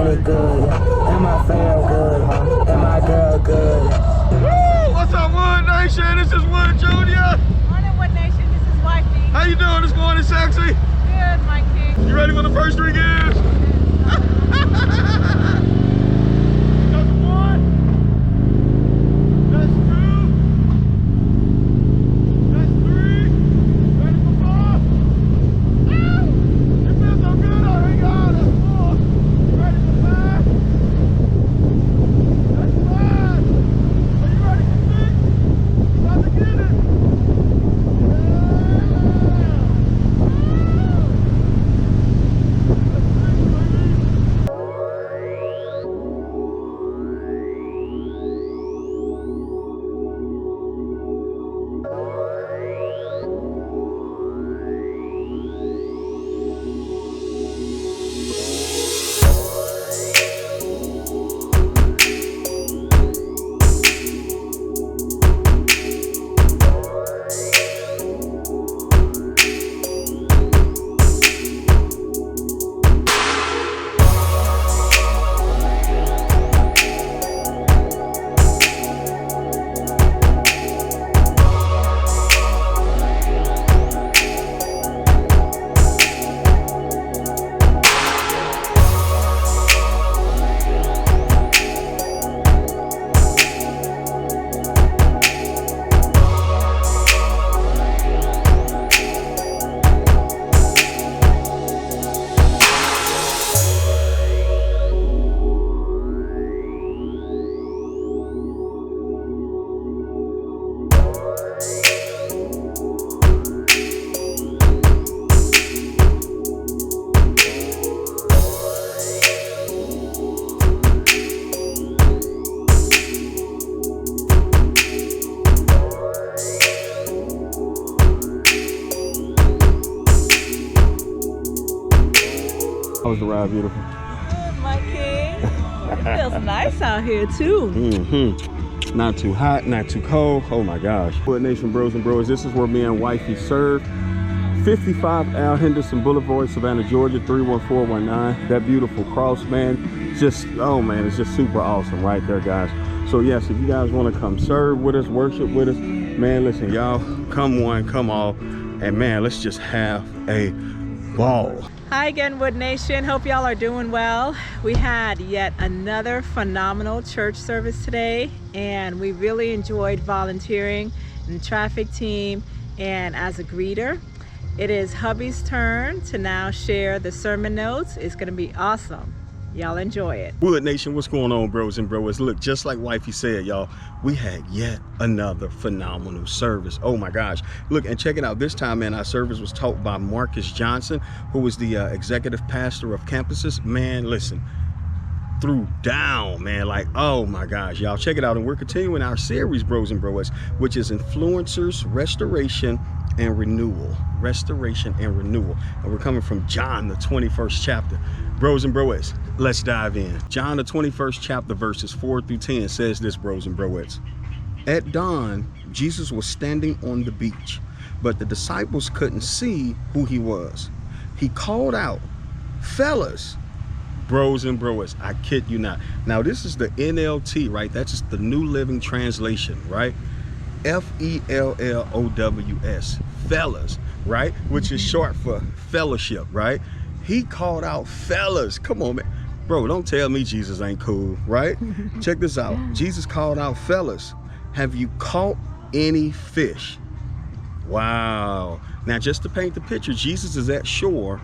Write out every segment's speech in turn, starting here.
look good, yeah. And my fam good, huh? And my girl good, yeah. Woo! What's up, Wood Nation? This is Wood Jr. Morning, Wood Nation. This is Wifey. How you doing this morning, sexy? Good, my king. You ready for the first 3 gears? That's 1. That's 2. That's 3. Ready for 4? Woo! It feels so good out here, y'all. That's 4. Ready for 5? That's 5. Are you ready for 6? About to get it. How was the ride, beautiful? Good, my king. It feels nice out here, too. Not too hot, not too cold. Oh my gosh. Wood Nation bros and bros, this is where me and wifey serve. 55 Al Henderson Boulevard, Savannah, Georgia, 31419. That beautiful cross, man. Just, oh man, it's just super awesome right there, guys. So yes, if you guys want to come serve with us, worship with us, man, listen, y'all, come one, come all. And man, let's just have a ball. Hi again, Wood Nation. Hope y'all are doing well. We had yet another phenomenal church service today, and we really enjoyed volunteering in the traffic team and as a greeter. It is hubby's turn to now share the sermon notes. It's going to be awesome. Y'all enjoy it. Wood Nation, what's going on, bros and bros? Look, just like wifey said, y'all, we had yet another phenomenal service. Oh my gosh. Look, and check it out. This time, man, our service was taught by Marcus Johnson, who is the executive pastor of campuses. Man, listen, threw down, man, like, oh my gosh, y'all, check it out. And we're continuing our series, bros and bros, which is Influencers, Restoration, and Renewal. Restoration and Renewal. And we're coming from John, the 21st chapter. Bros and broettes, let's dive in. John, the 21st chapter, verses 4 through 10 says this, bros and broettes. At dawn, Jesus was standing on the beach, but the disciples couldn't see who he was. He called out, fellas, bros and broettes, I kid you not. Now, this is the NLT, right? That's just the New Living Translation, right? F-E-L-L-O-W-S, fellas, right? Which is short for fellowship, right? He called out fellas. Come on, man. Bro, don't tell me Jesus ain't cool, right? Check this out. Jesus called out fellas. Have you caught any fish? Wow. Now, just to paint the picture, Jesus is at shore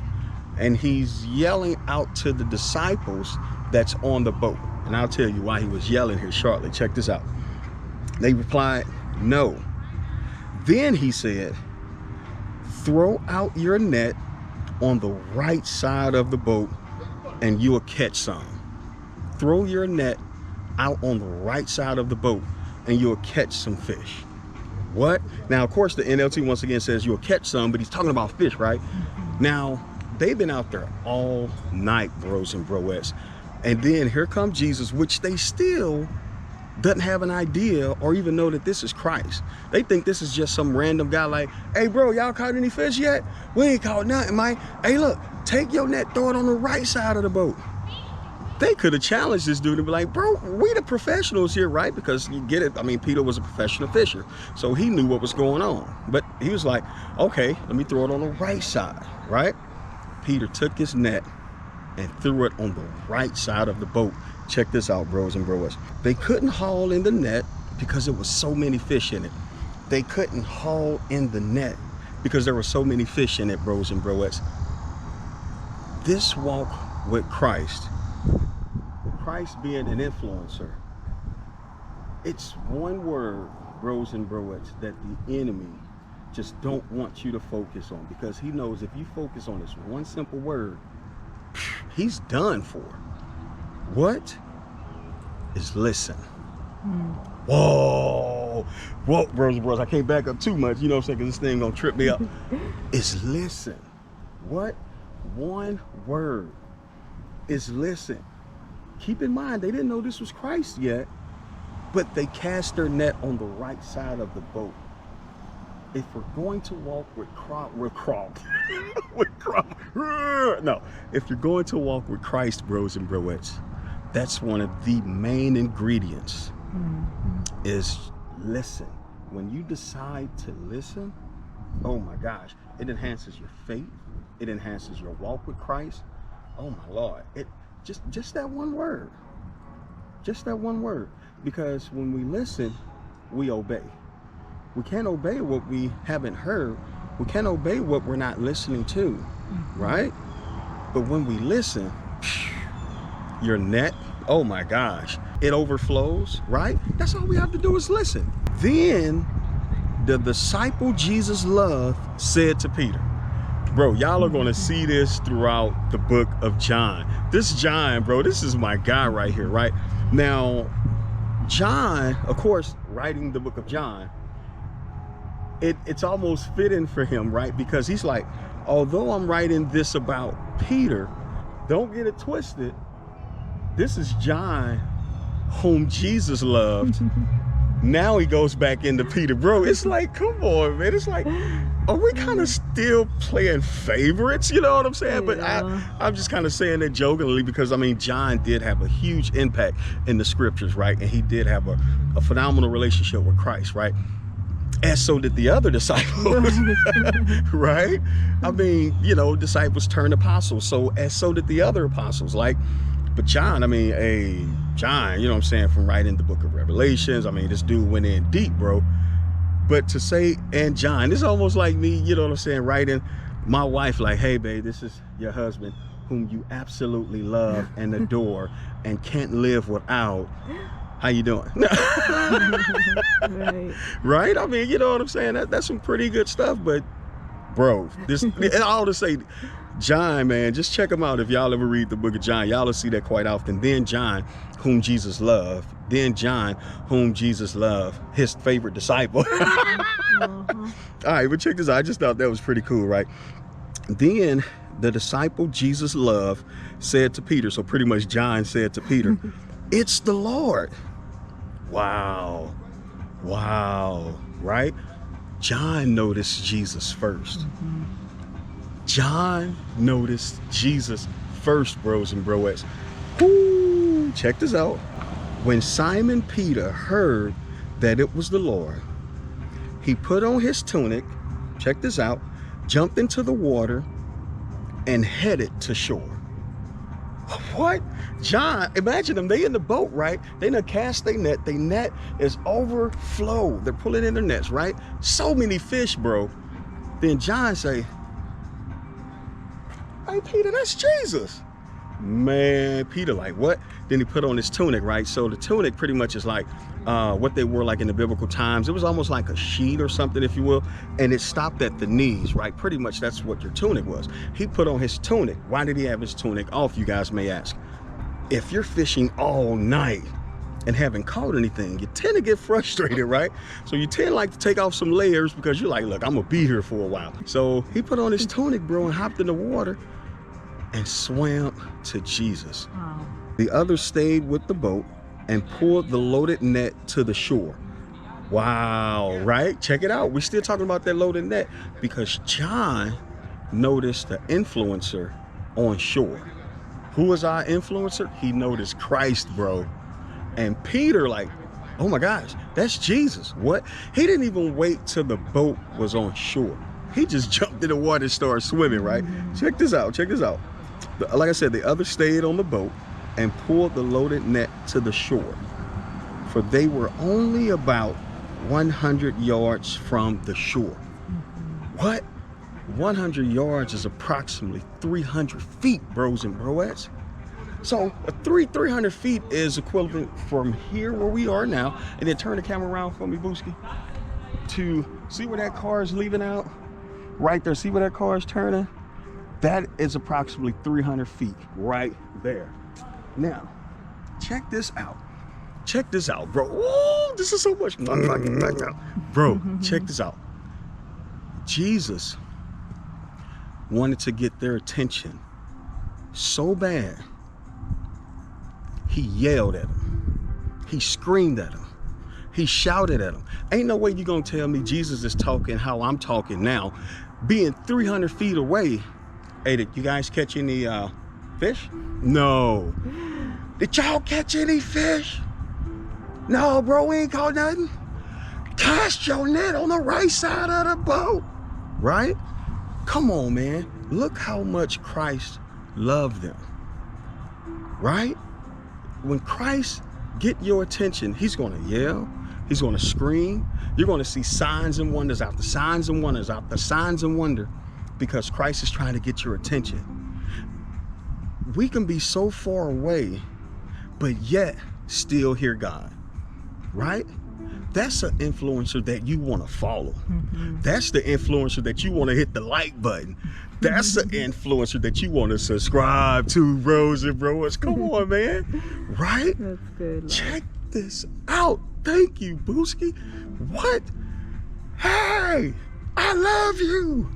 and he's yelling out to the disciples that's on the boat. And I'll tell you why he was yelling here shortly. Check this out. They replied, no. Then he said, throw out your net on the right side of the boat and you'll catch some. Throw your net out on the right side of the boat and you'll catch some fish. What? Now, of course, the NLT once again says you'll catch some, but he's talking about fish, right? Now, they've been out there all night, bros and broettes. And then here comes Jesus, which they still doesn't have an idea or even know that this is Christ. They think this is just some random guy like, hey bro, y'all caught any fish yet? We ain't caught nothing, Mike. Hey look, take your net, throw it on the right side of the boat. They could have challenged this dude and be like, bro, we the professionals here, right? Because you get it. I mean, Peter was a professional fisher, so he knew what was going on. But he was like, okay, let me throw it on the right side, right? Peter took his net and threw it on the right side of the boat. Check this out, bros and broas. They couldn't haul in the net because there was so many fish in it. They couldn't haul in the net because there were so many fish in it, bros and broas. This walk with Christ being an influencer, it's one word, bros and broettes, that the enemy just don't want you to focus on, because he knows if you focus on this one simple word, he's done for. What is listen? Whoa, bros and bros, I can't back up too much, you know what I'm saying, because this thing gonna trip me up. It's listen. What? One word is listen. Keep in mind, they didn't know this was Christ yet, but they cast their net on the right side of the boat. If we're going to walk with if you're going to walk with Christ, bros and broettes, that's one of the main ingredients, is listen. When you decide to listen, oh my gosh, it enhances your faith. It enhances your walk with Christ. Oh my Lord, it just that one word, because when we listen, we obey. We can't obey what we haven't heard. We can't obey what we're not listening to, right? But when we listen, your net, oh my gosh, it overflows, right? That's all we have to do is listen. Then the disciple Jesus loved said to Peter, bro, y'all are gonna see this throughout the book of John. This John, bro, this is my guy right here, right? Now, John, of course, writing the book of John, it's almost fitting for him, right? Because he's like, although I'm writing this about Peter, don't get it twisted. This is John, whom Jesus loved. Now he goes back into Peter, bro. It's like, come on, man. It's like, are we kind of still playing favorites? You know what I'm saying? But I'm just kind of saying that jokingly, because I mean, John did have a huge impact in the scriptures, right? And he did have a phenomenal relationship with Christ, right? And so did the other disciples, right? I mean, you know, disciples turned apostles. So did the other apostles. Like, but John, I mean, John, you know what I'm saying, from writing the book of Revelations, I mean, this dude went in deep, bro. But to say, and John, it's almost like me, you know what I'm saying, writing my wife like, hey, babe, this is your husband whom you absolutely love and adore and can't live without. How you doing? Right? I mean, you know what I'm saying? That's some pretty good stuff, but bro, this, and all to say, John, man, just check him out. If y'all ever read the book of John, y'all will see that quite often. Then John, whom Jesus loved. Then John, whom Jesus loved, his favorite disciple. All right, but check this out. I just thought that was pretty cool, right? Then the disciple Jesus loved said to Peter, so pretty much John said to Peter, it's the Lord. Wow, right? John noticed Jesus first. John noticed Jesus first, bros and broettes. Woo, check this out. When Simon Peter heard that it was the Lord, he put on his tunic, check this out, jumped into the water and headed to shore. What? John, imagine them, they in the boat, right? They done cast their net. Their net is overflow. They're pulling in their nets, right? So many fish, bro. Then John say, hey, Peter, that's Jesus. Man, Peter like, what? Then he put on his tunic, right? So the tunic pretty much is like what they wore like in the biblical times. It was almost like a sheet or something, if you will, and it stopped at the knees, right? Pretty much that's what your tunic was. He put on his tunic. Why did he have his tunic off, you guys may ask? If you're fishing all night and haven't caught anything, you tend to get frustrated, right? So you tend like to take off some layers because you're like, look, I'm gonna be here for a while. So he put on his tunic, bro, and hopped in the water and swam to Jesus. Wow. The others stayed with the boat and pulled the loaded net to the shore. Wow, right? Check it out. We're still talking about that loaded net because John noticed the influencer on shore. Who is our influencer? He noticed Christ, bro. And Peter, like, oh my gosh, that's Jesus. What? He didn't even wait till the boat was on shore. He just jumped in the water and started swimming, right? Check this out, check this out. Like I said, the others stayed on the boat and pulled the loaded net to the shore, for they were only about 100 yards from the shore. What? 100 yards is approximately 300 feet, bros and broettes. So 300 feet is equivalent from here where we are now, and then turn the camera around for me, Booski, to see where that car is leaving out. Right there, see where that car is turning? That is approximately 300 feet right there. Now, check this out. Check this out, bro. Ooh, this is so much fun. Bro, check this out. Jesus wanted to get their attention so bad, he yelled at them. He screamed at them. He shouted at them. Ain't no way you gonna tell me Jesus is talking how I'm talking now, being 300 feet away. Hey, did you guys catch any fish? No. Did y'all catch any fish? No, bro, we ain't caught nothing. Cast your net on the right side of the boat, right? Come on, man. Look how much Christ loved them, right? When Christ get your attention, he's gonna yell, he's gonna scream. You're gonna see signs and wonders after signs and wonders after signs and wonder, because Christ is trying to get your attention. We can be so far away, but yet still hear God, right? That's an influencer that you want to follow. That's the influencer that you want to hit the like button. That's the influencer that you want to subscribe to, bros and bros. Come on, man. Right? That's good. Check this out. Thank you, Booski. What? Hey, I love you.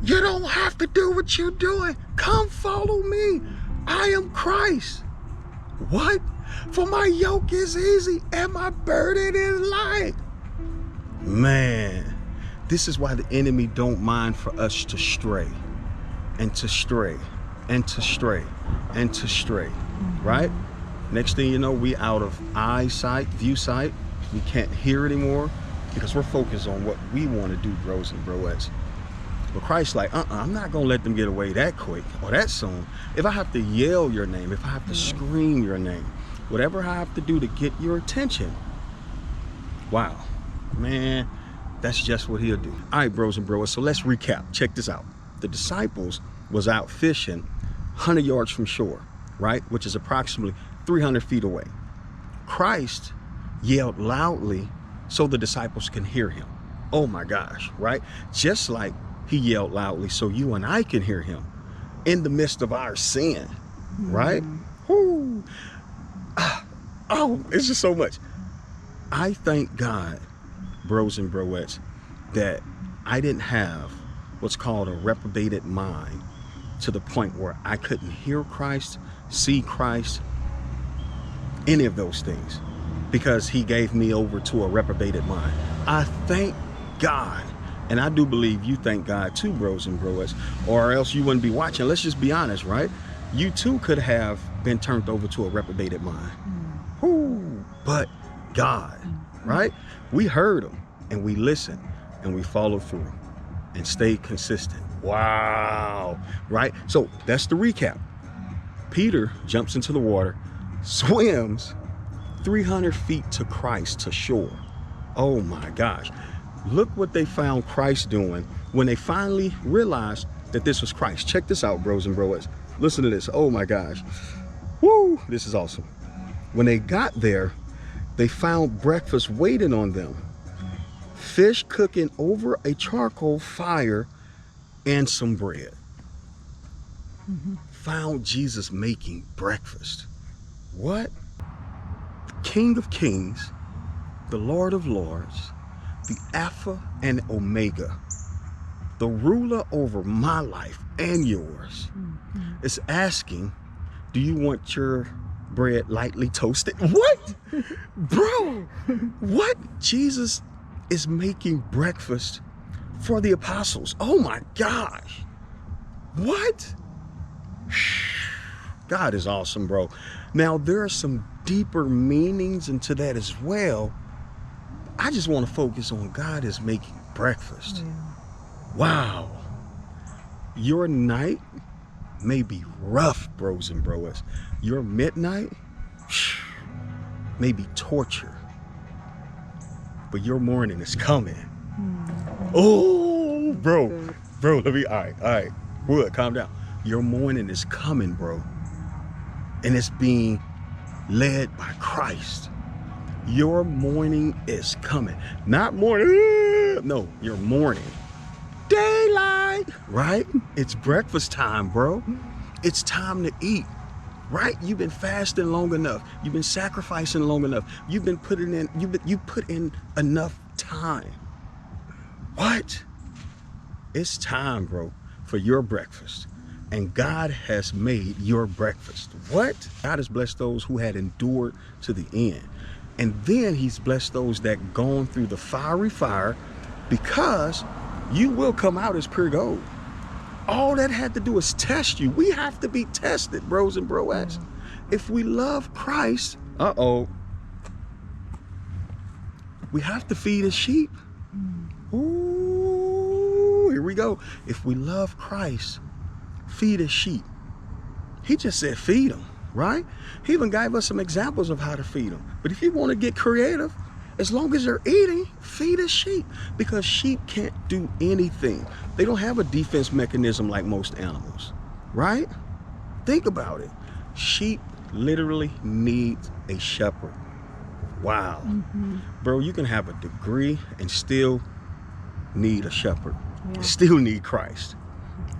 You don't have to do what you're doing. Come follow me. I am Christ. What? For my yoke is easy and my burden is light. Man, this is why the enemy don't mind for us to stray and to stray and to stray and to stray, right? Next thing you know, we out of eyesight, view sight. We can't hear anymore because we're focused on what we want to do, bros and broettes. But Christ's like, I'm not gonna let them get away that quick or that soon. If I have to yell your name, if I have to scream your name, whatever I have to do to get your attention, wow, man, that's just what he'll do. All right, bros and bros, so let's recap. Check this out. The disciples was out fishing 100 yards from shore, right? Which is approximately 300 feet away. Christ yelled loudly so the disciples can hear him. Oh my gosh, right? Just like he yelled loudly so you and I can hear him in the midst of our sin, right? Woo. Oh, it's just so much. I thank God, bros and broettes, that I didn't have what's called a reprobated mind to the point where I couldn't hear Christ, see Christ, any of those things, because he gave me over to a reprobated mind. I thank God, and I do believe you thank God too, bros and broettes, or else you wouldn't be watching. Let's just be honest, right? You too could have been turned over to a reprobated mind. Whoo, but God, right? We heard him and we listened and we followed through and stayed consistent. Wow, right? So that's the recap. Peter jumps into the water, swims 300 feet to Christ, to shore. Oh my gosh. Look what they found Christ doing when they finally realized that this was Christ. Check this out, bros and broettes. Listen to this. Oh my gosh. Woo, this is awesome. When they got there, they found breakfast waiting on them. Fish cooking over a charcoal fire and some bread. Found Jesus making breakfast. What? The King of Kings, the Lord of Lords, the Alpha and Omega, the ruler over my life and yours, is asking, do you want your bread lightly toasted? What? Bro, what? Jesus is making breakfast for the apostles. Oh my gosh. What? God is awesome, bro. Now, there are some deeper meanings into that as well. I just want to focus on God is making breakfast. Wow. Your night may be rough, bros and broas. Your midnight may be torture. But your morning is coming. Oh, bro. Bro, let me, all right. Wood, calm down. Your morning is coming, bro. And it's being led by Christ. Your morning is coming. Not morning, no, your morning. Daylight, right? It's breakfast time, bro. It's time to eat, right? You've been fasting long enough. You've been sacrificing long enough. You've been putting in, you put in enough time. What? It's time, bro, for your breakfast. And God has made your breakfast. What? God has blessed those who had endured to the end. And then he's blessed those that gone through the fiery fire, because you will come out as pure gold. All that had to do is test you. We have to be tested, bros and broettes. If we love Christ, we have to feed his sheep. Ooh, here we go. If we love Christ, feed his sheep. He just said feed them, right? He even gave us some examples of how to feed them. But if you want to get creative, as long as they're eating, feed his sheep, because sheep can't do anything. They don't have a defense mechanism like most animals, right? Think about it. Sheep literally need a shepherd. Wow. Bro, you can have a degree and still need a shepherd. Still need Christ,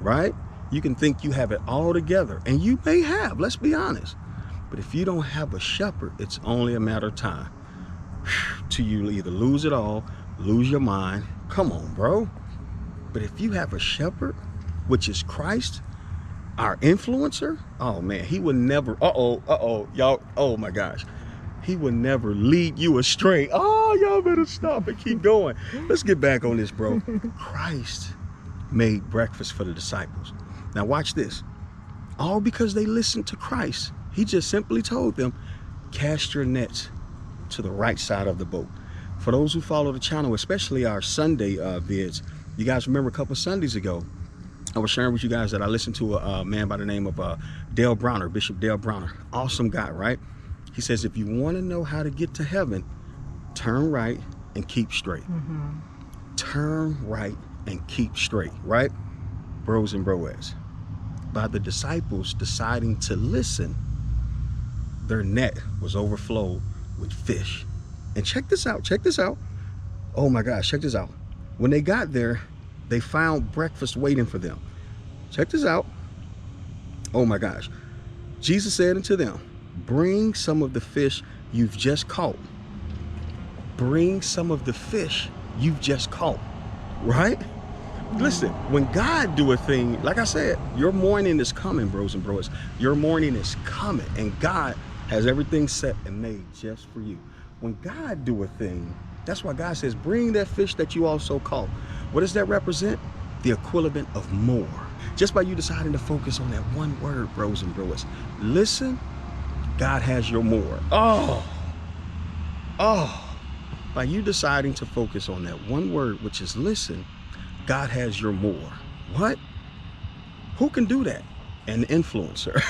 right? You can think you have it all together, and you may have, let's be honest. But if you don't have a shepherd, it's only a matter of time till you either lose it all, lose your mind. Come on, bro. But if you have a shepherd, which is Christ, our influencer, oh man, he would never, y'all, oh my gosh. He would never lead you astray. Oh, y'all better stop and keep going. Let's get back on this, bro. Christ made breakfast for the disciples. Now watch this. All because they listened to Christ. He just simply told them, cast your nets to the right side of the boat. For those who follow the channel, especially our Sunday vids, you guys remember a couple Sundays ago, I was sharing with you guys that I listened to a man by the name of Dale Browner, Bishop Dale Browner. Awesome guy, right? He says, if you want to know how to get to heaven, turn right and keep straight. Turn right and keep straight, right? Bros and broettes. By the disciples deciding to listen, their net was overflowed with fish. And check this out, check this out. Oh my gosh, check this out. When they got there, they found breakfast waiting for them. Check this out. Oh my gosh. Jesus said unto them, bring some of the fish you've just caught. Bring some of the fish you've just caught, right? Listen, when God do a thing, like I said, your morning is coming, bros and bros. Your morning is coming, and God has everything set and made just for you. When God do a thing, that's why God says, bring that fish that you also caught. What does that represent? The equivalent of more. Just by you deciding to focus on that one word, bros and bros. Listen, God has your more. By you deciding to focus on that one word, which is listen, God has your more. What? Who can do that? An influencer.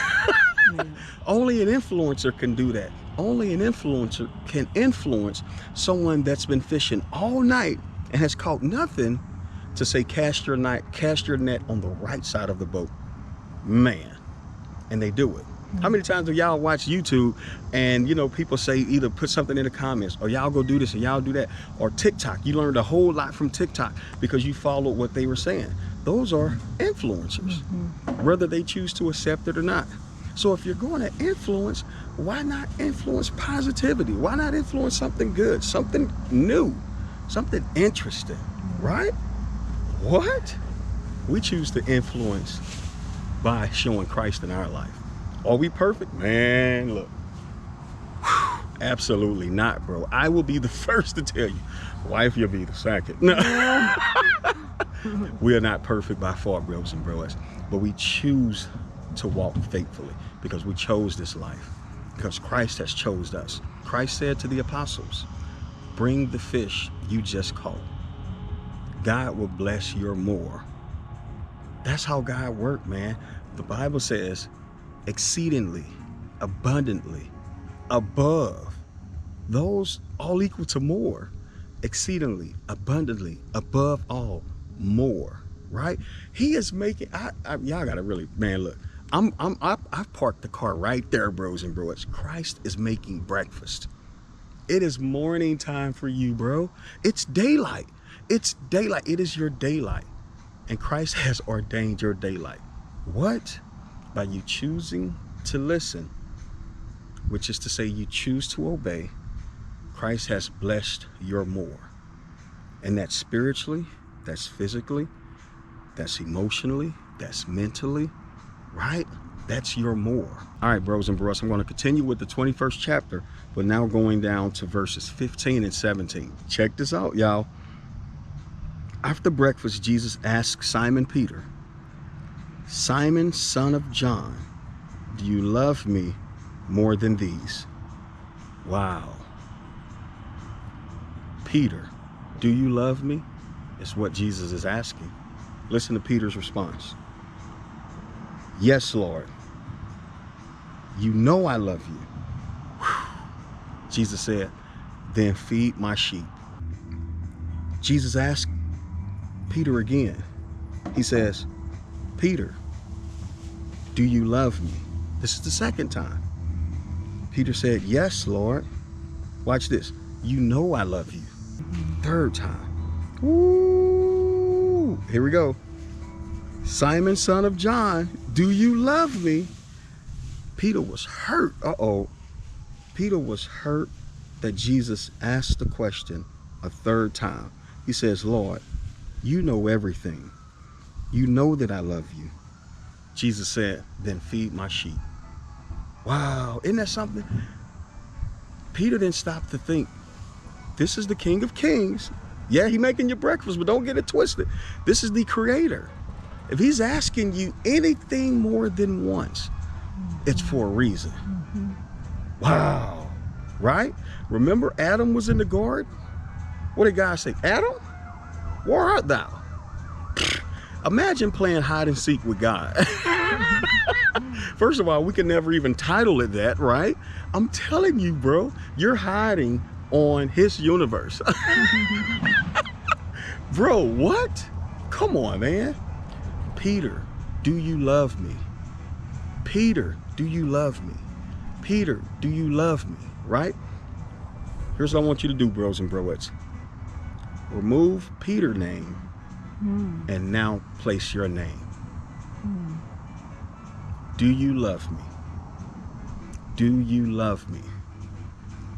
Only an influencer can do that. Only an influencer can influence someone that's been fishing all night and has caught nothing to say, cast your net on the right side of the boat. Man. And they do it. How many times have y'all watched YouTube and, you know, people say either put something in the comments, or y'all go do this or y'all do that, or TikTok. You learned a whole lot from TikTok because you followed what they were saying. Those are influencers, whether they choose to accept it or not. So if you're going to influence, why not influence positivity? Why not influence something good, something new, something interesting, right? What? We choose to influence by showing Christ in our life. Are we perfect? Man, look. Whew, absolutely not, bro. I will be the first to tell you. Wife, you'll be the second. No. We are not perfect by far, bros and bros. But we choose to walk faithfully because we chose this life, because Christ has chosen us. Christ said to the apostles, bring the fish you just caught. God will bless your more. That's how God worked, man. The Bible says exceedingly, abundantly, above. Those all equal to more. Exceedingly, abundantly, above all, more. Right? He is making. Y'all gotta really, man. Look, I've parked the car right there, bros and bros. Christ is making breakfast. It is morning time for you, bro. It's daylight. It's daylight. It is your daylight. And Christ has ordained your daylight. What? By you choosing to listen, which is to say you choose to obey, Christ has blessed your more. And that's spiritually, that's physically, that's emotionally, that's mentally, right? That's your more. All right, bros and bros, I'm going to continue with the 21st chapter, but now going down to verses 15 and 17. Check this out, y'all. After breakfast, Jesus asked Simon Peter, Simon, son of John, do you love me more than these? Wow. Peter, do you love me? Is what Jesus is asking. Listen to Peter's response. Yes, Lord. You know I love you. Whew. Jesus said, then feed my sheep. Jesus asked Peter again. He says, Peter, do you love me? This is the second time. Peter said, yes, Lord. Watch this. You know I love you. Third time. Ooh, here we go. Simon, son of John, do you love me? Peter was hurt. Peter was hurt that Jesus asked the question a third time. He says, Lord, you know everything. You know that I love you. Jesus said, then feed my sheep. Wow, isn't that something? Peter didn't stop to think, this is the King of Kings. Yeah, he making your breakfast, but don't get it twisted. This is the Creator. If he's asking you anything more than once, it's for a reason. Wow, right? Remember Adam was in the garden? What did God say? Adam, where art thou? Imagine playing hide and seek with God. First of all, we can never even title it that, right? I'm telling you, bro, you're hiding on his universe. Bro, what? Come on, man. Peter, do you love me? Peter, do you love me? Peter, do you love me? Right? Here's what I want you to do, bros and broettes. Remove Peter's name and now place your name. Do you love me? Do you love me?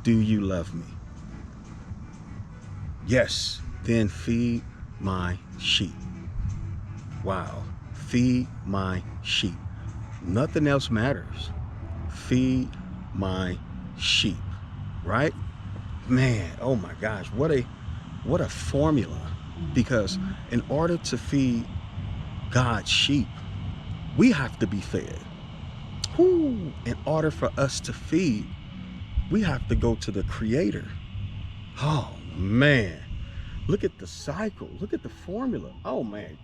Do you love me? Yes, then feed my sheep. Wow, feed my sheep. Nothing else matters. Feed my sheep, right? Man, oh my gosh, what a formula. Because in order to feed God's sheep, we have to be fed. Whew. In order for us to feed, we have to go to the Creator. Oh man, look at the cycle. Look at the formula. Oh man,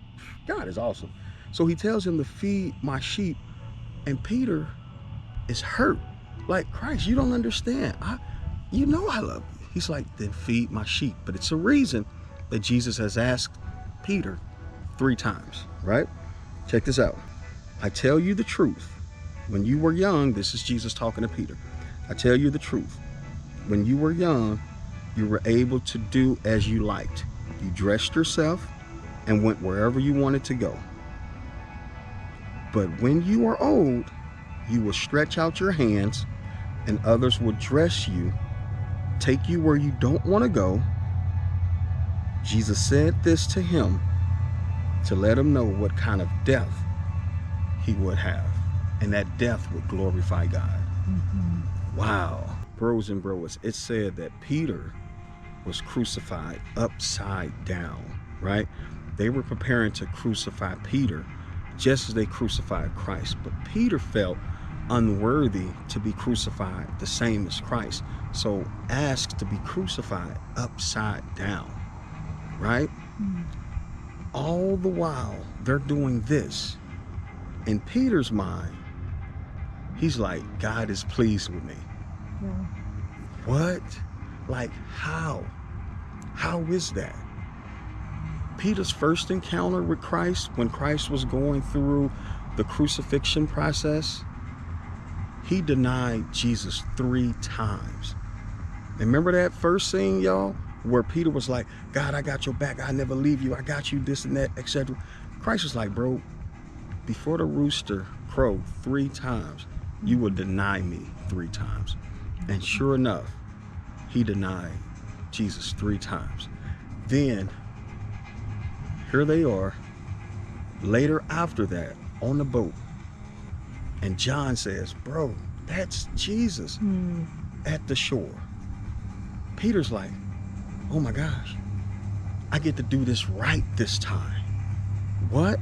God is awesome. So he tells him to feed my sheep, and Peter is hurt. Like, Christ, you don't understand. You know I love you. He's like, then feed my sheep. But it's a reason that Jesus has asked Peter 3 times, right? Check this out. I tell you the truth. When you were young, this is Jesus talking to Peter. I tell you the truth. When you were young, you were able to do as you liked. You dressed yourself and went wherever you wanted to go. But when you are old, you will stretch out your hands and others will dress you, take you where you don't want to go. Jesus said this to him to let him know what kind of death he would have. And that death would glorify God. Wow. Bros and bros, it said that Peter was crucified upside down, right? They were preparing to crucify Peter just as they crucified Christ. But Peter felt unworthy to be crucified the same as Christ, so asked to be crucified upside down, right? All the while they're doing this, in Peter's mind, he's like, God is pleased with me. What? Like, how? How is that? Peter's first encounter with Christ, when Christ was going through the crucifixion process, he denied Jesus 3 times. Remember that first scene, y'all, where Peter was like, God, I got your back. I never leave you. I got you, this and that, etc. Christ was like, bro, before the rooster crowed 3 times, you will deny me 3 times. And sure enough, he denied Jesus 3 times. Then, here they are, later after that, on the boat. And John says, bro, that's Jesus at the shore. Peter's like, oh my gosh, I get to do this right this time. What?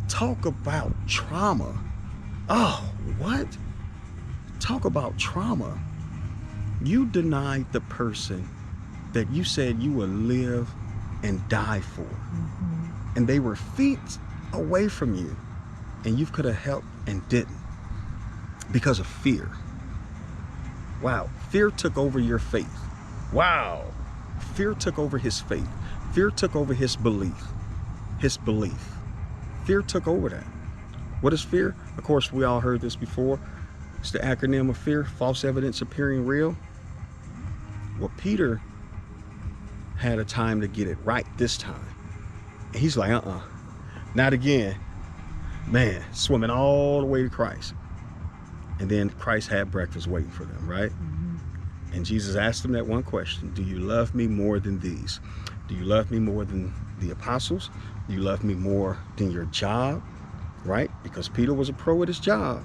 Talk about trauma. Oh, what? Talk about trauma. You denied the person that you said you would live and die for. And they were feet away from you, and you could have helped and didn't because of fear. Wow, fear took over your faith. Wow, fear took over his faith. Fear took over his belief. Fear took over that. What is fear? Of course, we all heard this before. It's the acronym of fear, false evidence appearing real. Well, Peter had a time to get it right this time. And he's like, not again. Man, swimming all the way to Christ. And then Christ had breakfast waiting for them, right? And Jesus asked them that one question: do you love me more than these? Do you love me more than the apostles? Do you love me more than your job? Right? Because Peter was a pro at his job.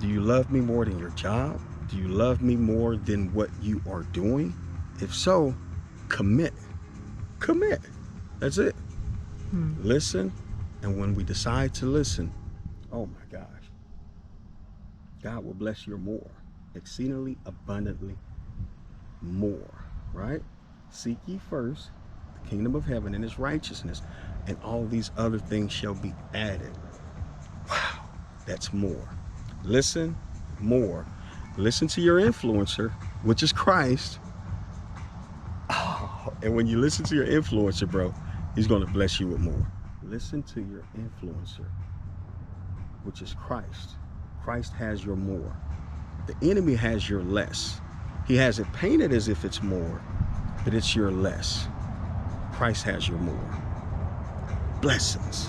Do you love me more than your job? Do you love me more than what you are doing? If so, commit. Commit. That's it. Listen. And when we decide to listen, oh my gosh, God will bless you more, exceedingly abundantly more, right? Seek ye first the kingdom of heaven and his righteousness, and all these other things shall be added. Wow, that's more. Listen more. Listen to your influencer, which is Christ. Oh, and when you listen to your influencer, bro, he's going to bless you with more. Listen to your influencer, which is Christ. Christ has your more. The enemy has your less. He has it painted as if it's more, but it's your less. Christ has your more. Blessings.